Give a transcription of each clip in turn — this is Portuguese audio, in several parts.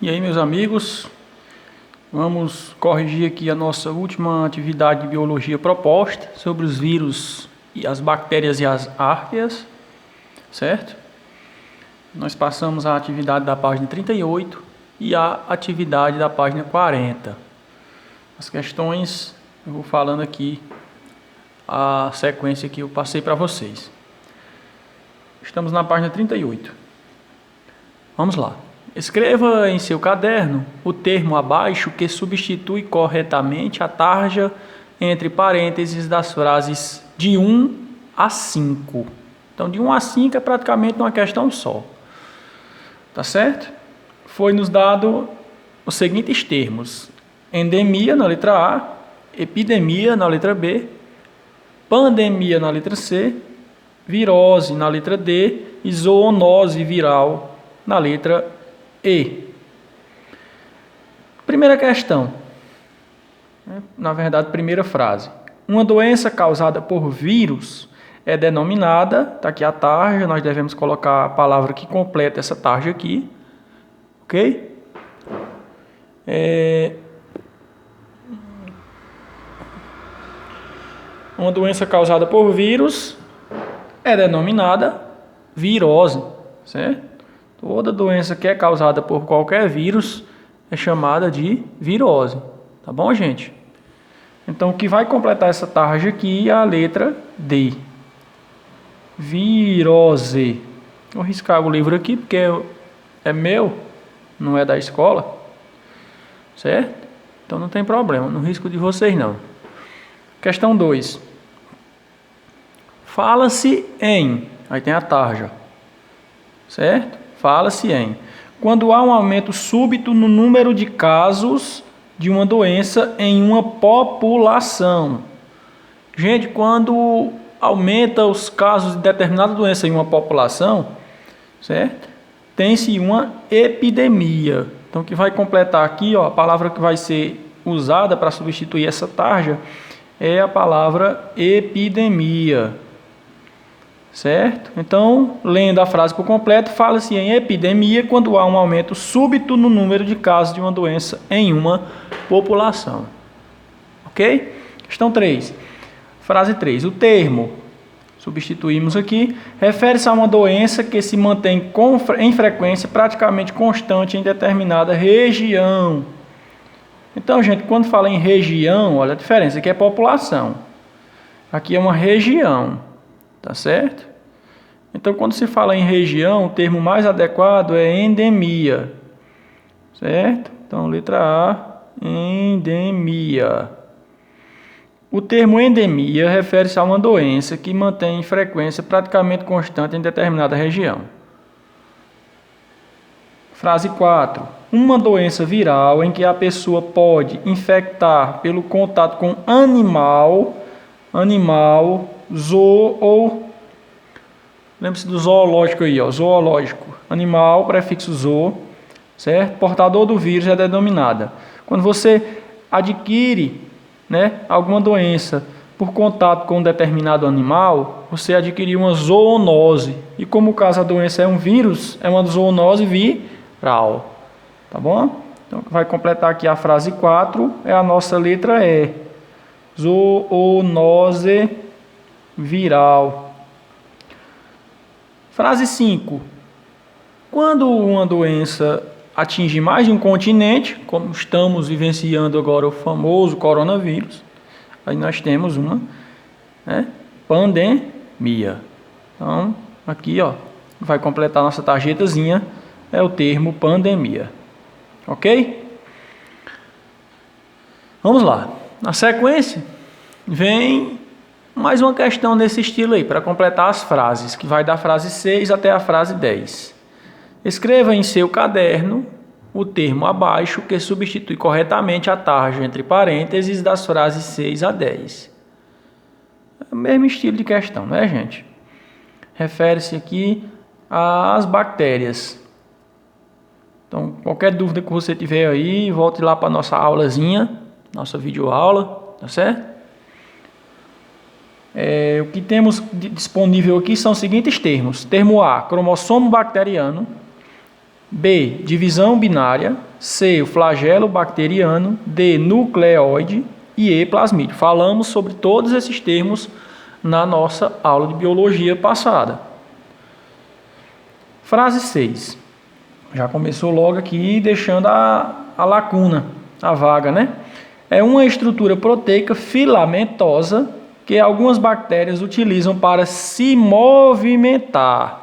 E aí, meus amigos, vamos corrigir aqui a nossa última atividade de biologia proposta sobre os vírus e as bactérias e as arqueias, certo? Nós passamos a atividade da página 38 e a atividade da página 40. As questões, eu vou falando aqui a sequência que eu passei para vocês. Estamos na página 38. Vamos lá. Escreva em seu caderno o termo abaixo que substitui corretamente a tarja entre parênteses das frases de 1 a 5. Então, de 1 a 5 é praticamente uma questão só. Tá certo? Foi nos dado os seguintes termos: endemia na letra A, epidemia na letra B, pandemia na letra C, virose na letra D e zoonose viral na letra E. Primeira questão, na verdade, primeira frase. Uma doença causada por vírus é denominada, está aqui a tarja, nós devemos colocar a palavra que completa essa tarja aqui, ok? Uma doença causada por vírus é denominada virose, certo? Toda doença que é causada por qualquer vírus é chamada de virose, tá bom, gente? Então, o que vai completar essa tarja aqui é a letra D. Virose. Vou riscar o livro aqui porque é meu, não é da escola, certo? Então não tem problema, não risco de vocês não. Questão 2. Fala-se em, aí tem a tarja, certo? Fala-se em, quando há um aumento súbito no número de casos de uma doença em uma população. Gente, quando aumenta os casos de determinada doença em uma população, certo? Tem-se uma epidemia. Então, o que vai completar aqui, ó, a palavra que vai ser usada para substituir essa tarja é a palavra epidemia. Certo? Então, lendo a frase por completo, fala-se em epidemia quando há um aumento súbito no número de casos de uma doença em uma população. Ok? Questão 3. Frase 3. O termo, substituímos aqui, refere-se a uma doença que se mantém em frequência praticamente constante em determinada região. Então, gente, quando fala em região, olha a diferença, aqui é população. Aqui é uma região. Tá certo? Então, quando se fala em região, o termo mais adequado é endemia. Certo? Então, letra A, endemia. O termo endemia refere-se a uma doença que mantém frequência praticamente constante em determinada região. Frase 4. Uma doença viral em que a pessoa pode infectar pelo contato com animal, ou lembre-se do zoológico aí, ó, zoológico, animal, prefixo zoo, certo? Portador do vírus é denominada. Quando você adquire, né, alguma doença por contato com um determinado animal, você adquiriu uma zoonose. E como o caso da doença é um vírus, é uma zoonose viral. Tá bom? Então, vai completar aqui a frase 4, é a nossa letra E. Zoonose viral. Frase 5. Quando uma doença atinge mais de um continente, como estamos vivenciando agora o famoso coronavírus, aí nós temos uma, né, pandemia. Então, aqui, ó, vai completar nossa tarjetazinha, é o termo pandemia. Ok? Vamos lá. Na sequência, vem mais uma questão desse estilo aí, para completar as frases, que vai da frase 6 até a frase 10. Escreva em seu caderno o termo abaixo que substitui corretamente a tarja entre parênteses das frases 6 a 10. É o mesmo estilo de questão, né, gente? Refere-se aqui às bactérias. Então, qualquer dúvida que você tiver aí, volte lá para a nossa aulazinha, nossa videoaula, tá certo? O que temos disponível aqui são os seguintes termos. Termo A, cromossomo bacteriano. B, divisão binária. C, o flagelo bacteriano, D, nucleoide e E, plasmídio. Falamos sobre todos esses termos na nossa aula de biologia passada. Frase 6. Já começou logo aqui deixando a lacuna, a vaga, né? É uma estrutura proteica filamentosa que algumas bactérias utilizam para se movimentar.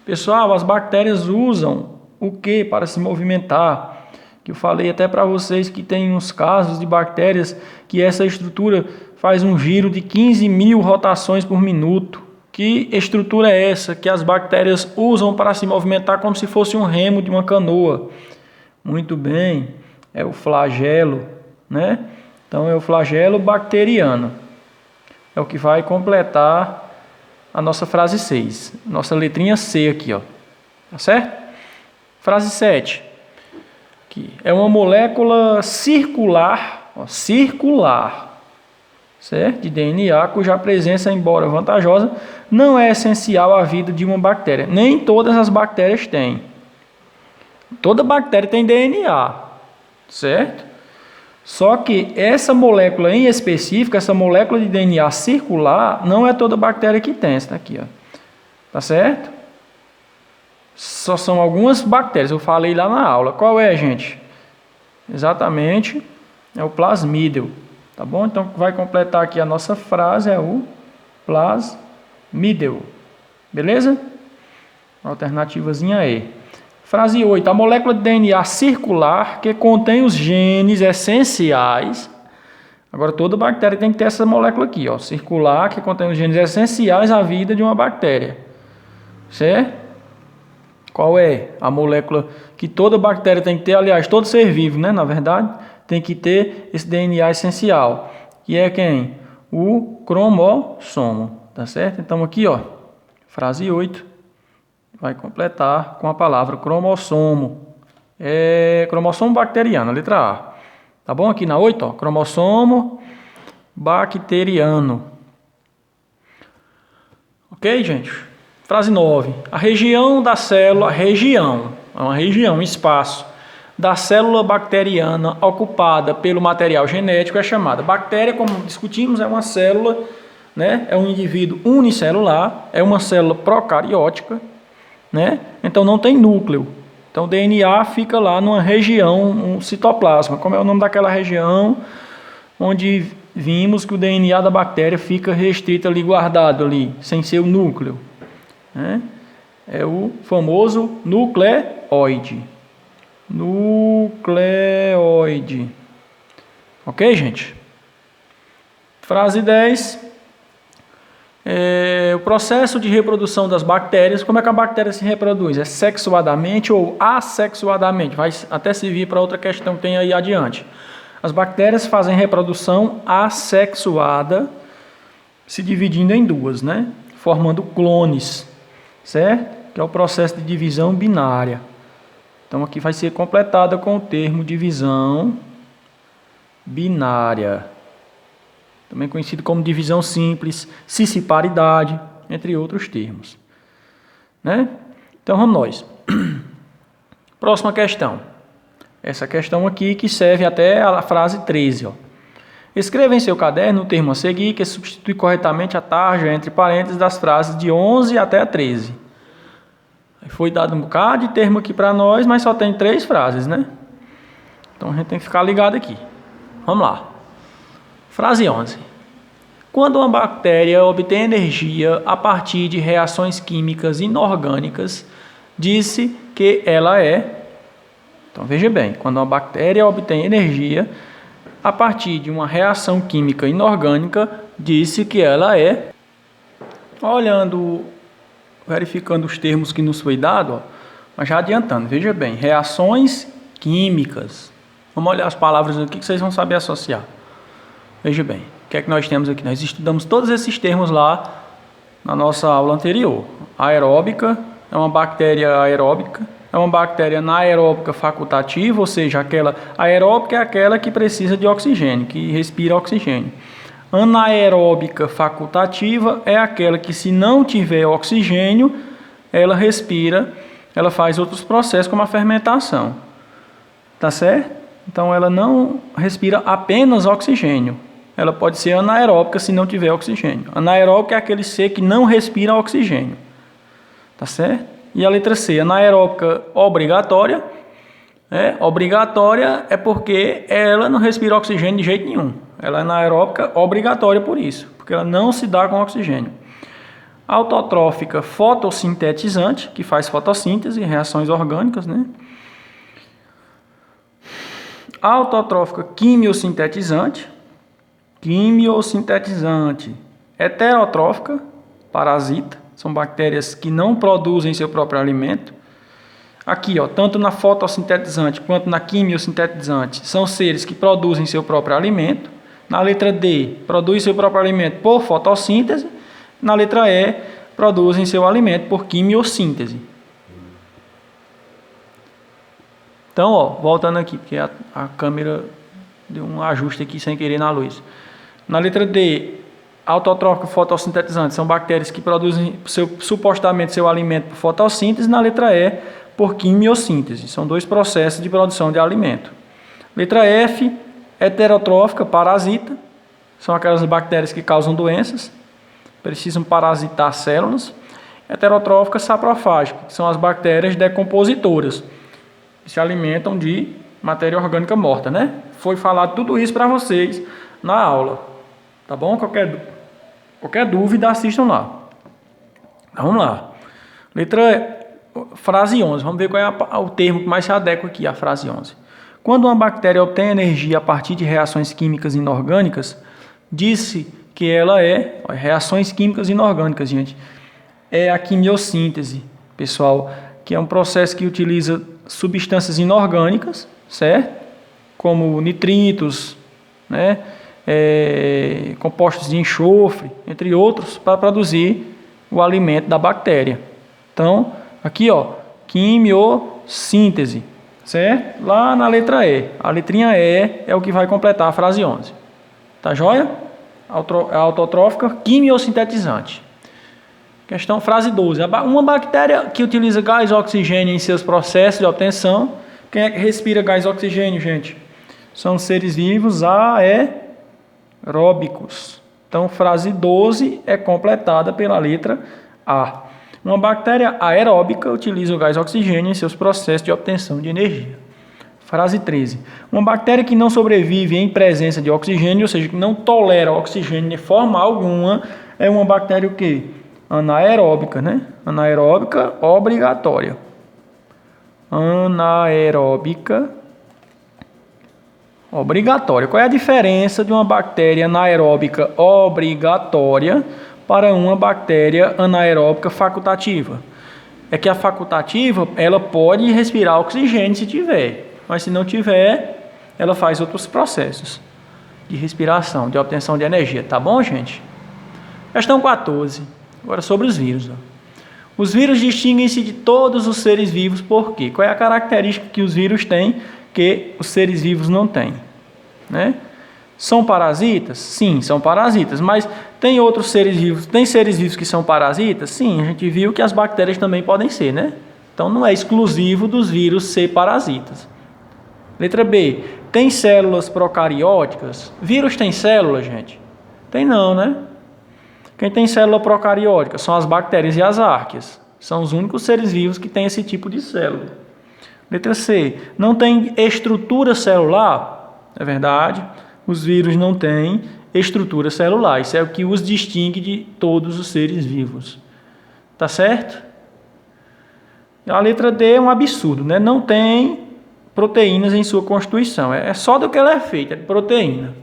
Pessoal, as bactérias usam o que para se movimentar? Que eu falei até para vocês que tem uns casos de bactérias que essa estrutura faz um giro de 15.000 rotações por minuto. Que estrutura é essa que as bactérias usam para se movimentar como se fosse um remo de uma canoa? Muito bem, é o flagelo, né? Então é o flagelo bacteriano. É o que vai completar a nossa frase 6. Nossa letrinha C aqui, ó. Tá certo? Frase 7. Aqui. É uma molécula circular, ó, circular, certo? De DNA, cuja presença, embora vantajosa, não é essencial à vida de uma bactéria. Nem todas as bactérias têm. Toda bactéria tem DNA, certo? Só que essa molécula em específico, essa molécula de DNA circular, não é toda bactéria que tem. Essa daqui, ó. Tá certo? Só são algumas bactérias, eu falei lá na aula. Qual é, gente? Exatamente, é o plasmídio. Tá bom? Então, vai completar aqui a nossa frase, é o plasmídio. Beleza? Alternativazinha E. Frase 8. A molécula de DNA circular que contém os genes essenciais. Agora, toda bactéria tem que ter essa molécula aqui, ó, circular, que contém os genes essenciais à vida de uma bactéria. Certo? Qual é a molécula que toda bactéria tem que ter? Aliás, todo ser vivo, né? Na verdade, tem que ter esse DNA essencial. Que é quem? O cromossomo. Tá certo? Então, aqui, ó, frase 8. Vai completar com a palavra cromossomo. É cromossomo bacteriano, letra A. Tá bom? Aqui na 8, ó, cromossomo bacteriano. Ok, gente? Frase 9. A região da célula, é uma região, um espaço da célula bacteriana ocupada pelo material genético é chamada. Bactéria, como discutimos, é uma célula, né? É um indivíduo unicelular, é uma célula procariótica, né? Então não tem núcleo. Então o DNA fica lá numa região, um citoplasma. Como é o nome daquela região onde vimos que o DNA da bactéria fica restrito ali, guardado ali, sem ser o núcleo, né? É o famoso nucleoide. Nucleoide. Ok, gente? Frase 10. O processo de reprodução das bactérias. Como é que a bactéria se reproduz? É sexuadamente ou assexuadamente? Vai até servir para outra questão que tem aí adiante. As bactérias fazem reprodução assexuada, se dividindo em duas, né? Formando clones, certo? Que é o processo de divisão binária. Então aqui vai ser completada com o termo divisão binária, também conhecido como divisão simples, cisparidade, entre outros termos, né? Então vamos nós. Próxima questão. Essa questão aqui que serve até a frase 13, ó. Escreva em seu caderno o termo a seguir, que substitui corretamente a tarja entre parênteses das frases de 11 até a 13. Foi dado um bocado de termo aqui para nós, mas só tem 3 frases, né? Então a gente tem que ficar ligado aqui. Vamos lá. Frase 11. Quando uma bactéria obtém energia a partir de reações químicas inorgânicas, disse que ela é... Então veja bem, quando uma bactéria obtém energia a partir de uma reação química inorgânica, disse que ela é... verificando os termos que nos foi dado, ó, mas já adiantando, veja bem, reações químicas. Vamos olhar as palavras aqui que vocês vão saber associar. Veja bem, o que é que nós temos aqui? Nós estudamos todos esses termos lá na nossa aula anterior. Aeróbica é uma bactéria aeróbica, é uma bactéria anaeróbica facultativa, ou seja, aquela aeróbica é aquela que precisa de oxigênio, que respira oxigênio. Anaeróbica facultativa é aquela que, se não tiver oxigênio, ela respira, ela faz outros processos como a fermentação. Tá certo? Então ela não respira apenas oxigênio. Ela pode ser anaeróbica se não tiver oxigênio. Anaeróbica é aquele ser que não respira oxigênio. Tá certo? E a letra C, anaeróbica obrigatória. Obrigatória é porque ela não respira oxigênio de jeito nenhum. Ela é anaeróbica obrigatória por isso, porque ela não se dá com oxigênio. Autotrófica fotossintetizante, que faz fotossíntese, reações orgânicas, né? Autotrófica quimiosintetizante. Heterotrófica, parasita, são bactérias que não produzem seu próprio alimento. Aqui, ó, tanto na fotossintetizante quanto na quimiosintetizante, são seres que produzem seu próprio alimento. Na letra D, produz seu próprio alimento por fotossíntese. Na letra E, produzem seu alimento por quimiossíntese. Então, ó, voltando aqui, porque a câmera deu um ajuste aqui sem querer na luz. Na letra D, autotrófico fotossintetizante são bactérias que produzem supostamente seu alimento por fotossíntese. Na letra E, por quimiossíntese. São dois processos de produção de alimento. Letra F, heterotrófica, parasita. São aquelas bactérias que causam doenças, precisam parasitar células. Heterotrófica, saprofágica, que são as bactérias decompositoras, que se alimentam de matéria orgânica morta, né? Foi falado tudo isso para vocês na aula, tá bom? Qualquer dúvida, assistam lá. Vamos lá. Frase 11. Vamos ver qual é o termo que mais se adequa aqui, a frase 11. Quando uma bactéria obtém energia a partir de reações químicas inorgânicas, disse que ela reações químicas inorgânicas, gente. É a quimiossíntese, pessoal, que é um processo que utiliza substâncias inorgânicas, certo? Como nitritos, né? Compostos de enxofre, entre outros, para produzir o alimento da bactéria. Então, aqui, ó, quimiossíntese, certo? Lá na letra E. A letrinha E é o que vai completar a frase 11. Tá joia? Autotrófica quimiosintetizante. Questão frase 12. Uma bactéria que utiliza gás oxigênio em seus processos de obtenção. Quem é que respira gás oxigênio, gente? São seres vivos aeróbicos. Então, frase 12 é completada pela letra A. Uma bactéria aeróbica utiliza o gás oxigênio em seus processos de obtenção de energia. Frase 13. Uma bactéria que não sobrevive em presença de oxigênio, ou seja, que não tolera oxigênio de forma alguma, é uma bactéria o quê? Anaeróbica, né? Anaeróbica obrigatória. Anaeróbica obrigatória. Qual é a diferença de uma bactéria anaeróbica obrigatória para uma bactéria anaeróbica facultativa? É que a facultativa, ela pode respirar oxigênio se tiver, mas se não tiver, ela faz outros processos de respiração, de obtenção de energia. Tá bom, gente? Questão 14. Agora sobre os vírus. Os vírus distinguem-se de todos os seres vivos por quê? Qual é a característica que os vírus têm que os seres vivos não têm? Né? São parasitas? Sim, são parasitas. Mas tem outros seres vivos? Tem seres vivos que são parasitas? Sim, a gente viu que as bactérias também podem ser, né? Então não é exclusivo dos vírus ser parasitas. Letra B. Tem células procarióticas? Vírus tem célula, gente? Tem não, né? Quem tem célula procariótica são as bactérias e as árqueas. São os únicos seres vivos que têm esse tipo de célula. Letra C. Não tem estrutura celular? É verdade. Os vírus não têm estrutura celular. Isso é o que os distingue de todos os seres vivos. Tá certo? A letra D é um absurdo, né? Não tem proteínas em sua constituição. É só do que ela é feita, é de proteína.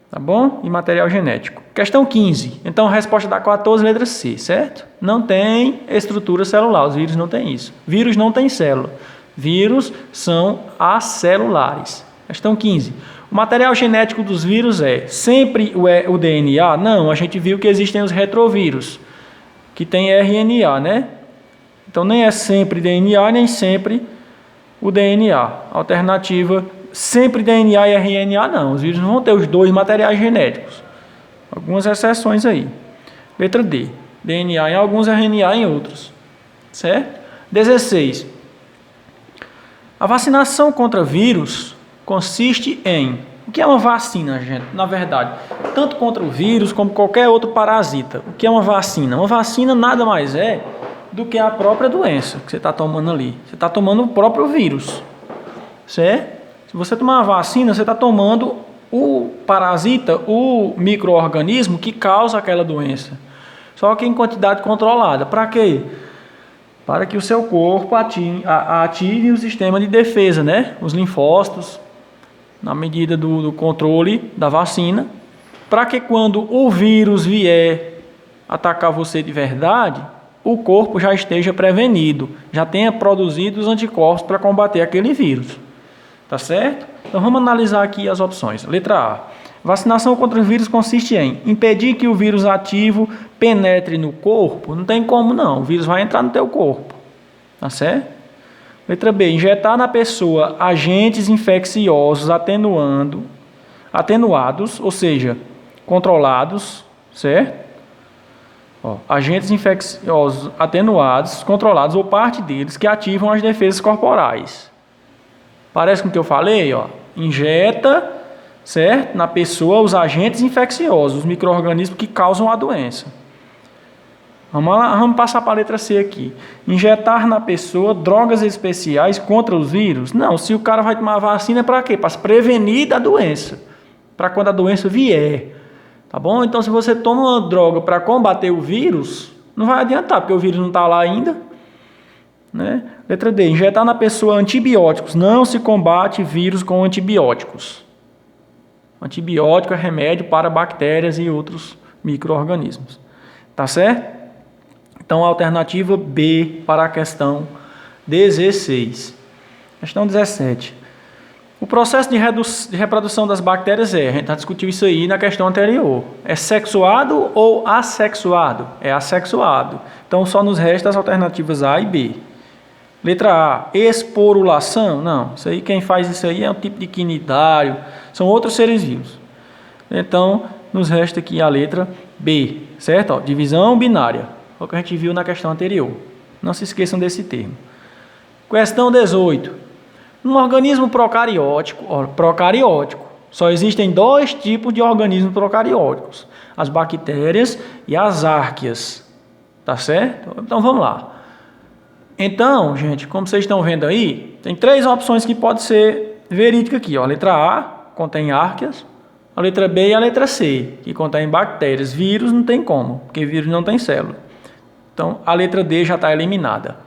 Tá bom? E material genético. Questão 15. Então, a resposta da 14, letra C, certo? Não tem estrutura celular. Os vírus não têm isso. Vírus não tem célula. Vírus são acelulares. Questão 15. O material genético dos vírus é sempre o DNA? Não, a gente viu que existem os retrovírus, que tem RNA, né? Então, nem é sempre DNA, nem sempre o DNA. Alternativa, sempre DNA e RNA, não. Os vírus não vão ter os dois materiais genéticos. Algumas exceções aí. Letra D. DNA em alguns, RNA em outros. Certo? 16. A vacinação contra vírus consiste em... O que é uma vacina, gente? Na verdade, tanto contra o vírus como qualquer outro parasita. O que é uma vacina? Uma vacina nada mais é do que a própria doença que você está tomando ali. Você está tomando o próprio vírus, certo? Se você tomar uma vacina, você está tomando o parasita, o micro-organismo que causa aquela doença. Só que em quantidade controlada. Para quê? Para que o seu corpo ative o sistema de defesa, né? Os linfócitos, na medida do controle da vacina, para que quando o vírus vier atacar você de verdade, o corpo já esteja prevenido, já tenha produzido os anticorpos para combater aquele vírus. Tá certo? Então vamos analisar aqui as opções. Letra A. Vacinação contra o vírus consiste em impedir que o vírus ativo penetre no corpo. Não tem como não, o vírus vai entrar no teu corpo. Tá certo? Letra B. Injetar na pessoa agentes infecciosos atenuados, ou seja, controlados, certo? Agentes infecciosos atenuados, controlados ou parte deles que ativam as defesas corporais. Parece com o que eu falei, injeta, certo? Na pessoa os agentes infecciosos, os micro-organismos que causam a doença. Vamos lá, vamos passar para a letra C aqui. Injetar na pessoa drogas especiais contra os vírus? Não, se o cara vai tomar vacina é para quê? Para se prevenir da doença. Para quando a doença vier. Tá bom? Então se você toma uma droga para combater o vírus, não vai adiantar, porque o vírus não está lá ainda. Né? Letra D. Injetar na pessoa antibióticos. Não se combate vírus com antibióticos. Antibiótico é remédio para bactérias e outros micro-organismos. Tá certo? Então, a alternativa B para a questão 16. Questão 17. O processo de reprodução das bactérias a gente já discutiu isso aí na questão anterior. É sexuado ou assexuado? É assexuado. Então, só nos resta as alternativas A e B. Letra A, esporulação? Não, isso aí, quem faz isso aí é um tipo de quinidário, são outros seres vivos. Então, nos resta aqui a letra B, certo? Divisão binária. O que a gente viu na questão anterior. Não se esqueçam desse termo. Questão 18. No organismo procariótico, só existem dois tipos de organismos procarióticos: as bactérias e as árqueas. Tá certo? Então vamos lá. Então, gente, como vocês estão vendo aí, tem três opções que podem ser verídicas aqui. A letra A contém árqueas, a letra B e a letra C, que contém bactérias. Vírus não tem como, porque vírus não tem célula. Então, a letra D já está eliminada.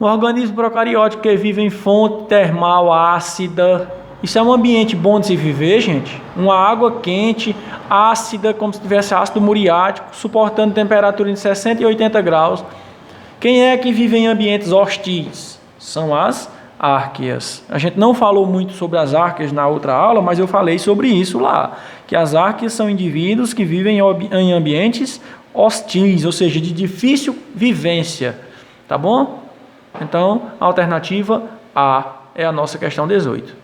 Um organismo procariótico que vive em fonte termal ácida. Isso é um ambiente bom de se viver, gente. Uma água quente, ácida, como se tivesse ácido muriático, suportando temperatura de 60 e 80 graus. Quem é que vive em ambientes hostis? São as árqueas. A gente não falou muito sobre as árqueas na outra aula, mas eu falei sobre isso lá. Que as árqueas são indivíduos que vivem em ambientes hostis, ou seja, de difícil vivência, tá bom? Então, a alternativa A é a nossa questão 18.